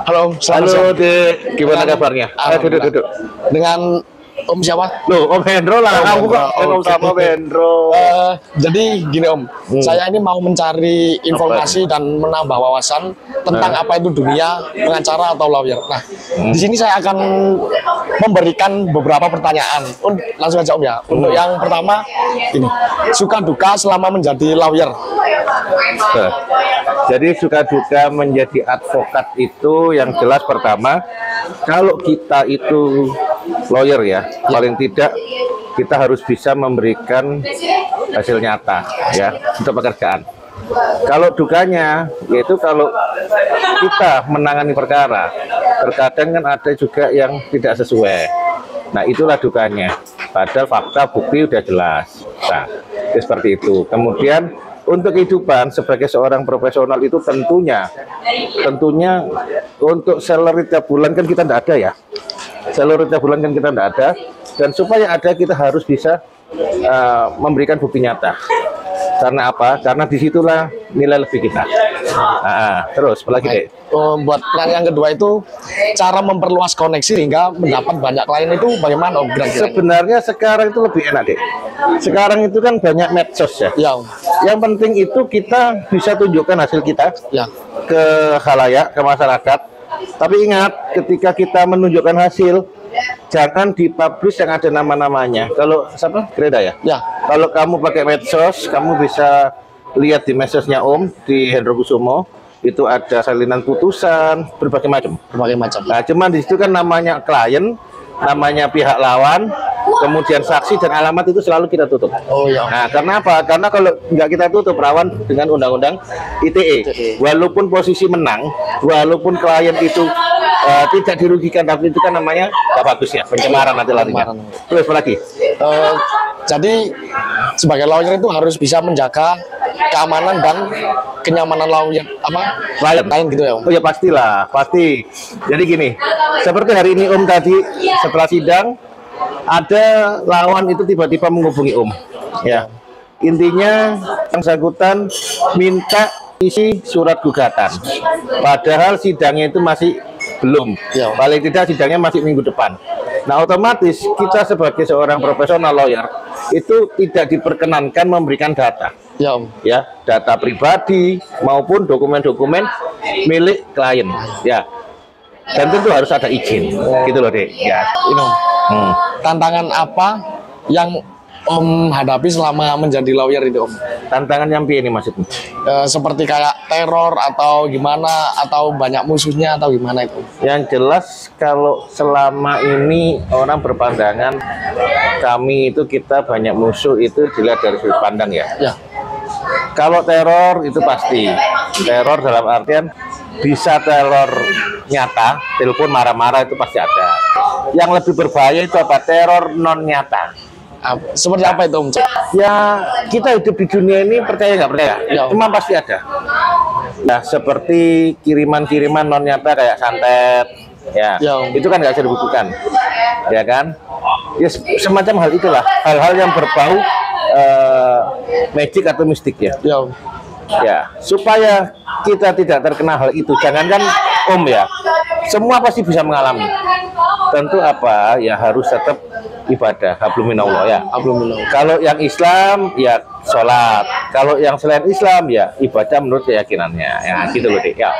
Halo, selamat Halo, siang. Dek. Gimana kabarnya? Duduk, Alhamdulillah. duduk. Dengan Om siapa? Loh, Om Hendro lah. Om Aku kok Hendro, Om oke. sama Hendro. Jadi gini Om, saya ini mau mencari informasi dan menambah wawasan tentang apa itu dunia pengacara atau lawyer. Nah, di sini saya akan memberikan beberapa pertanyaan. Langsung aja Om ya. Untuk yang pertama, ini suka duka selama menjadi lawyer. Nah, jadi suka duka menjadi advokat itu yang jelas pertama, kalau kita itu lawyer ya, paling tidak kita harus bisa memberikan hasil nyata ya untuk pekerjaan. Kalau dukanya yaitu kalau kita menangani perkara, terkadang kan ada juga yang tidak sesuai. Nah, itulah dukanya. Padahal fakta bukti udah jelas. Nah, seperti itu. Kemudian untuk kehidupan sebagai seorang profesional itu tentunya untuk salary tiap bulan kan kita tidak ada ya. Salary tiap bulan kan kita tidak ada, dan supaya ada kita harus bisa memberikan bukti nyata. Karena apa? Karena disitulah nilai lebih kita. Terus apalagi deh? Buat plan yang kedua itu cara memperluas koneksi hingga mendapat banyak klien itu bagaimana Om? Sebenarnya sekarang itu lebih enak deh. Sekarang itu kan banyak medsos ya. Ya Om. Yang penting itu kita bisa tunjukkan hasil kita Ya. ke khalayak, ke masyarakat. Tapi ingat, ketika kita menunjukkan hasil, jangan dipublish yang ada nama-namanya. Kalau siapa? Greda ya? Ya. Kalau kamu pakai medsos, kamu bisa lihat di medsosnya Om, di Hendro Kusumo, itu ada salinan putusan, berbagai macam. Berbagai macam. Nah, cuman di situ kan namanya klien, namanya pihak lawan, kemudian saksi dan alamat itu selalu kita tutup. Oh ya. Nah, karena apa? Karena kalau nggak kita tutup rawan dengan undang-undang ITE. Walaupun posisi menang, walaupun klien itu tidak dirugikan, tapi itu kan namanya nggak bagus ya, pencemaran nanti larinya. Terus apa lagi? Jadi sebagai lawyer itu harus bisa menjaga keamanan dan kenyamanan lawyer lain gitu ya Om. Oh ya pastilah, pasti. Jadi gini, seperti hari ini Om tadi setelah sidang ada lawan itu tiba-tiba menghubungi Om. Ya, intinya yang bersangkutan minta isi surat gugatan. Padahal sidangnya itu masih belum. Ya. Paling tidak sidangnya masih minggu depan. Nah, otomatis kita sebagai seorang profesional lawyer itu tidak diperkenankan memberikan data. Ya Om. Ya, data pribadi maupun dokumen-dokumen milik klien. Ya. Dan tentu harus ada izin. Gitu loh, Dek. Ya. Ini Om. Tantangan apa yang Om hadapi selama menjadi lawyer itu Om? Tantangan yang piye ini maksudnya? Seperti kayak teror atau gimana, atau banyak musuhnya atau gimana itu Om? Yang jelas kalau selama ini orang berpandangan kami itu kita banyak musuh itu dilihat dari sudut pandang ya. Ya. Kalau teror itu pasti. Teror dalam artian bisa teror nyata, telepon marah-marah itu pasti ada. Yang lebih berbahaya itu apa? Teror non nyata. Seperti apa itu Om? Ya, kita hidup di dunia ini percaya nggak percaya? Ya. Cuma pasti ada. Nah, seperti kiriman-kiriman non nyata kayak santet, ya, Ya. itu kan nggak bisa dibuktikan, ya kan? Ya, semacam hal itulah, hal-hal yang berbau magic atau mistik ya. Ya Om. Ya, supaya kita tidak terkena hal itu, jangankan Om ya, semua pasti bisa mengalami. Tentu apa? Ya harus tetap ibadah, hablum minallah ya. Hablum minallah. Kalau yang Islam ya sholat, kalau yang selain Islam ya ibadah menurut keyakinannya. Ya gitu loh, Dek. Ya.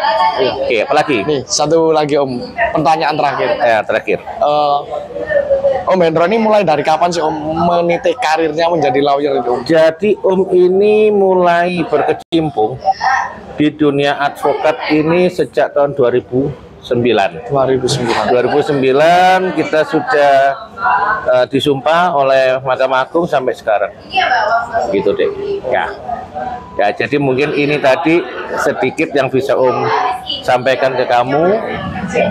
Oke, apalagi? Nih, satu lagi Om, pertanyaan terakhir. Ya, terakhir. Om Hendro ini mulai dari kapan sih Om meniti karirnya menjadi lawyer itu Om? Jadi Om ini mulai berkecimpung di dunia advokat ini sejak tahun 2009. 2009 kita sudah disumpah oleh Mahkamah Agung sampai sekarang. Gitu deh. Ya. Ya, jadi mungkin ini tadi sedikit yang bisa Om sampaikan ke kamu.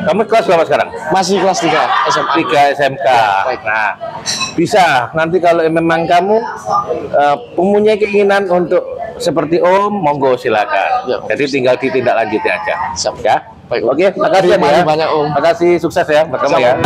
Kamu kelas berapa sekarang? Masih kelas 3 SMA. 3 SMK. Nah, bisa nanti kalau memang kamu mempunyai keinginan untuk seperti Om, monggo silakan. Ya. Jadi tinggal ditindaklanjuti aja. Siap. Ya. Baik, Oke, makasih terima kasih ya. banyak Om. Makasih, sukses ya buat kamu Siap. ya.